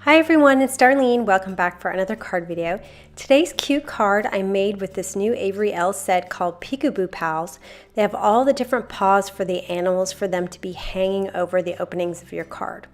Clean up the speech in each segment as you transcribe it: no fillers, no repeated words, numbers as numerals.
Hi everyone, it's Darlene. Welcome back for another card video. Today's cute card I made with this new Avery Elle set called Peekaboo Pals. They have all the different paws for the animals for them to be hanging over the openings of your card.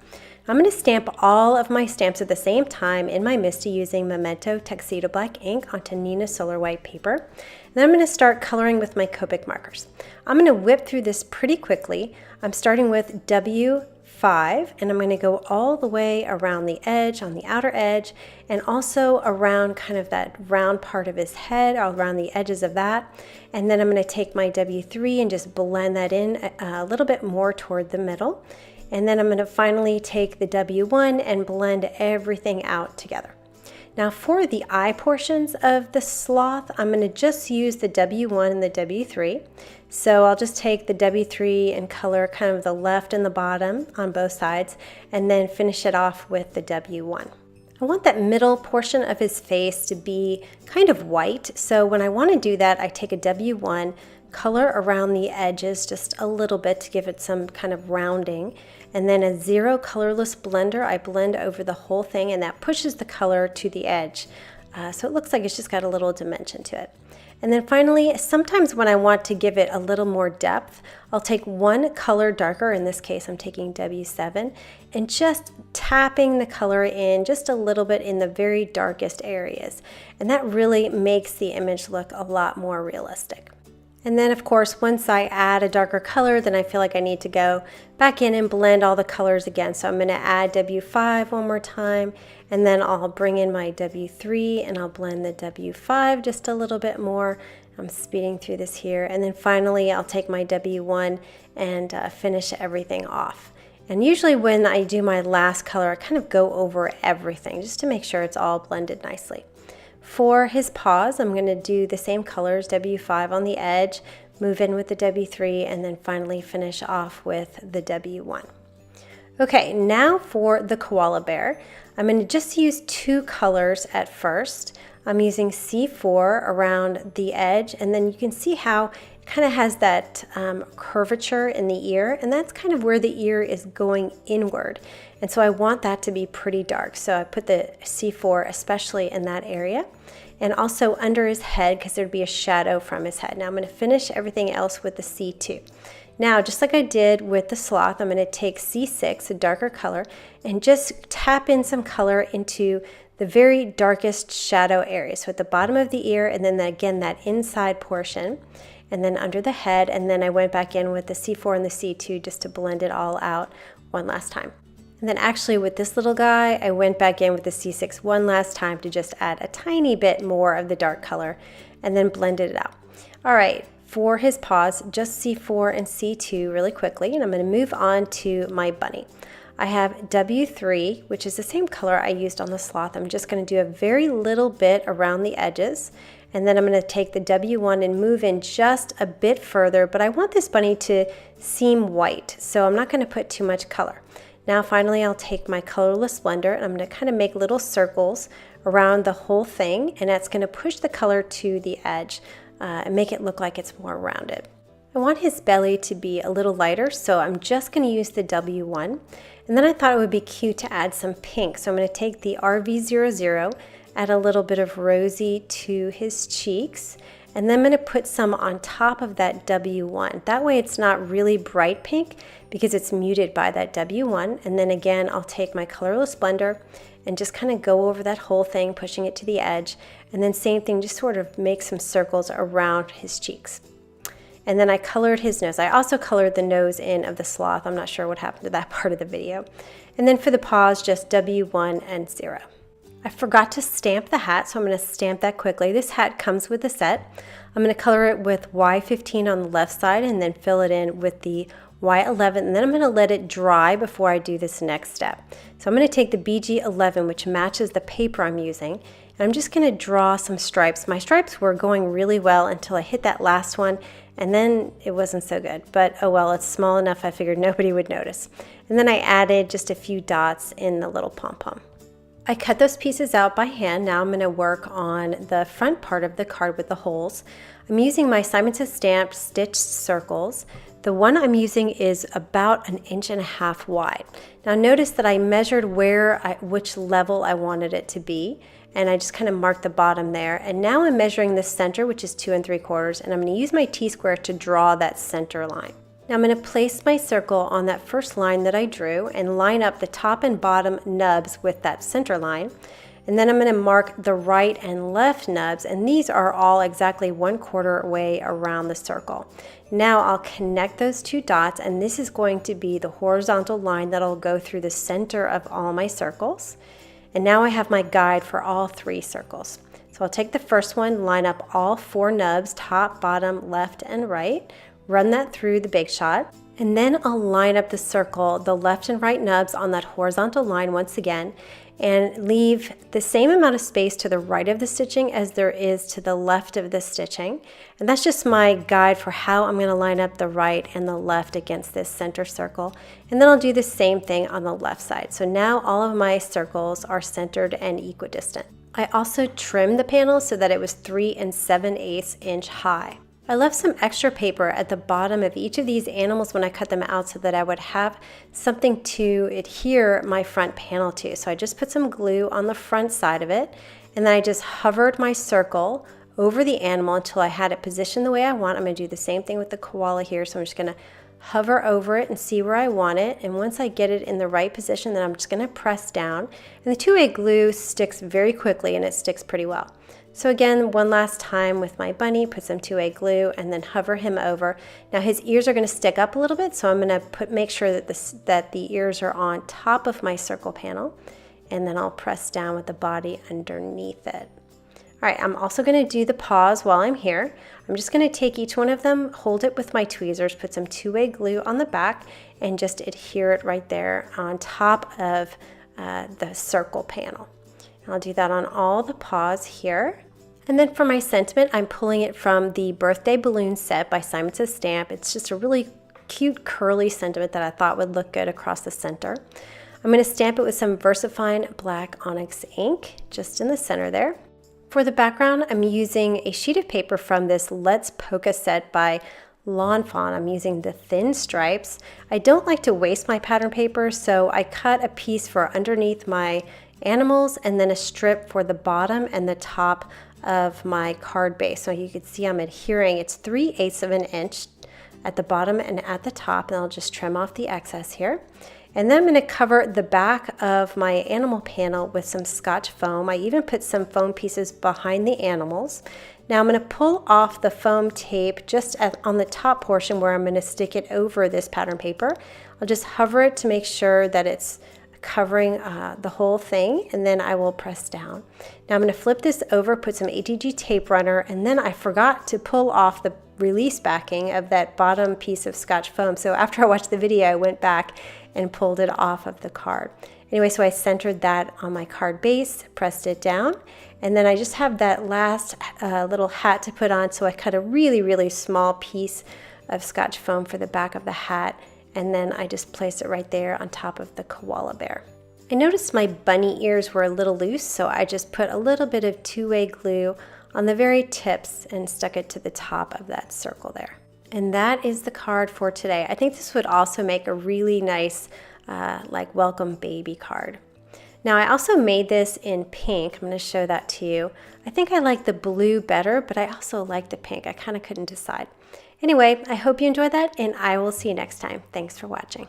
I'm going to stamp all of my stamps at the same time in my MISTI using Memento Tuxedo Black ink onto Neenah Solar White paper. Then I'm going to start coloring with my Copic markers. I'm going to whip through this pretty quickly. I'm starting with W5 and I'm going to go all the way around the edge, on the outer edge, and also around kind of that round part of his head, around the edges of that. And then I'm going to take my W3 and just blend that in a little bit more toward the middle. And then I'm going to finally take the W1 and blend everything out together. Now for the eye portions of the sloth, I'm going to just use the W1 and the W3. So I'll just take the W3 and color kind of the left and the bottom on both sides, and then finish it off with the W1. I want that middle portion of his face to be kind of white, so when I want to do that, I take a W1, color around the edges just a little bit to give it some kind of rounding, and then a 0 colorless blender, I blend over the whole thing, and that pushes the color to the edge. So it looks like it's just got a little dimension to it. And then finally, sometimes when I want to give it a little more depth, I'll take one color darker, in this case I'm taking W7, and just tapping the color in just a little bit in the very darkest areas. And that really makes the image look a lot more realistic. And then of course, once I add a darker color, then I feel like I need to go back in and blend all the colors again. So I'm going to add W5 one more time, and then I'll bring in my W3 and I'll blend the W5 just a little bit more. I'm speeding through this here. And then finally, I'll take my W1 and finish everything off. And usually when I do my last color, I kind of go over everything just to make sure it's all blended nicely. For his paws, I'm going to do the same colors, W5 on the edge, move in with the W3, and then finally finish off with the W1. Okay, now for the koala bear. I'm going to just use 2 colors at first. I'm using C4 around the edge, and then you can see how it kind of has that curvature in the ear, and that's kind of where the ear is going inward. And so I want that to be pretty dark. So I put the C4 especially in that area, and also under his head because there'd be a shadow from his head. Now I'm going to finish everything else with the C2. Now, just like I did with the sloth, I'm going to take C6, a darker color, and just tap in some color into the very darkest shadow area. So at the bottom of the ear, and then again that inside portion, and then under the head, and then I went back in with the C4 and the C2 just to blend it all out one last time. And then actually with this little guy, I went back in with the C6 one last time to just add a tiny bit more of the dark color and then blended it out. All right, for his paws, just C4 and C2 really quickly, and I'm going to move on to my bunny. I have W3, which is the same color I used on the sloth. I'm just going to do a very little bit around the edges, and then I'm going to take the W1 and move in just a bit further, but I want this bunny to seem white, so I'm not going to put too much color. Now finally, I'll take my colorless blender and I'm going to kind of make little circles around the whole thing, and that's going to push the color to the edge and make it look like it's more rounded. I want his belly to be a little lighter, so I'm just going to use the W1. And then I thought it would be cute to add some pink, so I'm going to take the RV00, add a little bit of rosy to his cheeks, and then I'm going to put some on top of that W1. That way it's not really bright pink because it's muted by that W1. And then again, I'll take my colorless blender and just kind of go over that whole thing, pushing it to the edge. And then same thing, just sort of make some circles around his cheeks. And then I colored his nose. I also colored the nose in of the sloth. I'm not sure what happened to that part of the video. And then for the paws, just W1 and 0. I forgot to stamp the hat, so I'm going to stamp that quickly. This hat comes with the set. I'm going to color it with Y15 on the left side and then fill it in with the Y11, and then I'm going to let it dry before I do this next step. So I'm going to take the BG11, which matches the paper I'm using, and I'm just going to draw some stripes. My stripes were going really well until I hit that last one, and then it wasn't so good. But oh well, it's small enough I figured nobody would notice. And then I added just a few dots in the little pom-pom. I cut those pieces out by hand. Now I'm going to work on the front part of the card with the holes. I'm using my Simon Says Stamp stitched circles. The one I'm using is about 1.5 inches wide. Now notice that I measured which level I wanted it to be, and I just kind of marked the bottom there. And now I'm measuring the center, which is 2 3/4, and I'm going to use my T-square to draw that center line. Now I'm going to place my circle on that first line that I drew and line up the top and bottom nubs with that center line. And then I'm going to mark the right and left nubs, and these are all exactly 1/4 way around the circle. Now I'll connect those two dots, and this is going to be the horizontal line that'll go through the center of all my circles. And now I have my guide for all 3 circles. So I'll take the first one, line up all 4 nubs, top, bottom, left, and right, run that through the Big Shot, and then I'll line up the circle, the left and right nubs on that horizontal line once again, and leave the same amount of space to the right of the stitching as there is to the left of the stitching. And that's just my guide for how I'm going to line up the right and the left against this center circle. And then I'll do the same thing on the left side. So now all of my circles are centered and equidistant. I also trimmed the panel so that it was 3 7/8 inch high. I left some extra paper at the bottom of each of these animals when I cut them out so that I would have something to adhere my front panel to. So I just put some glue on the front side of it, and then I just hovered my circle over the animal until I had it positioned the way I want. I'm going to do the same thing with the koala here, so I'm just going to hover over it and see where I want it, and once I get it in the right position, then I'm just going to press down, and the 2-way glue sticks very quickly and it sticks pretty well. So again, one last time with my bunny, put some 2-way glue and then hover him over. Now his ears are going to stick up a little bit, so I'm going to make sure that the ears are on top of my circle panel, and then I'll press down with the body underneath it. All right, I'm also going to do the paws while I'm here. I'm just going to take each one of them, hold it with my tweezers, put some 2-way glue on the back, and just adhere it right there on top of the circle panel. And I'll do that on all the paws here. And then for my sentiment, I'm pulling it from the Birthday Balloon set by Simon Says Stamp. It's just a really cute curly sentiment that I thought would look good across the center. I'm going to stamp it with some VersaFine black onyx ink just in the center there. For the background, I'm using a sheet of paper from this Let's Polka set by Lawn Fawn. I'm using the thin stripes. I don't like to waste my pattern paper, so I cut a piece for underneath my animals and then a strip for the bottom and the top of my card base. So you can see I'm adhering. It's 3/8 of an inch at the bottom and at the top, and I'll just trim off the excess here. And then I'm going to cover the back of my animal panel with some Scotch foam. I even put some foam pieces behind the animals. Now I'm going to pull off the foam tape just on the top portion where I'm going to stick it over this pattern paper. I'll just hover it to make sure that it's covering the whole thing, and then I will press down. Now I'm going to flip this over, put some ATG tape runner, and then I forgot to pull off the release backing of that bottom piece of Scotch foam. So after I watched the video, I went back and pulled it off of the card. Anyway, so I centered that on my card base, pressed it down, and then I just have that last little hat to put on, so I cut a really, really small piece of Scotch foam for the back of the hat, and then I just placed it right there on top of the koala bear. I noticed my bunny ears were a little loose, so I just put a little bit of 2-way glue on the very tips and stuck it to the top of that circle there. And that is the card for today. I think this would also make a really nice like welcome baby card. Now I also made this in pink. I'm going to show that to you. I think I like the blue better, but I also like the pink. I kind of couldn't decide. Anyway, I hope you enjoyed that, and I will see you next time. Thanks for watching.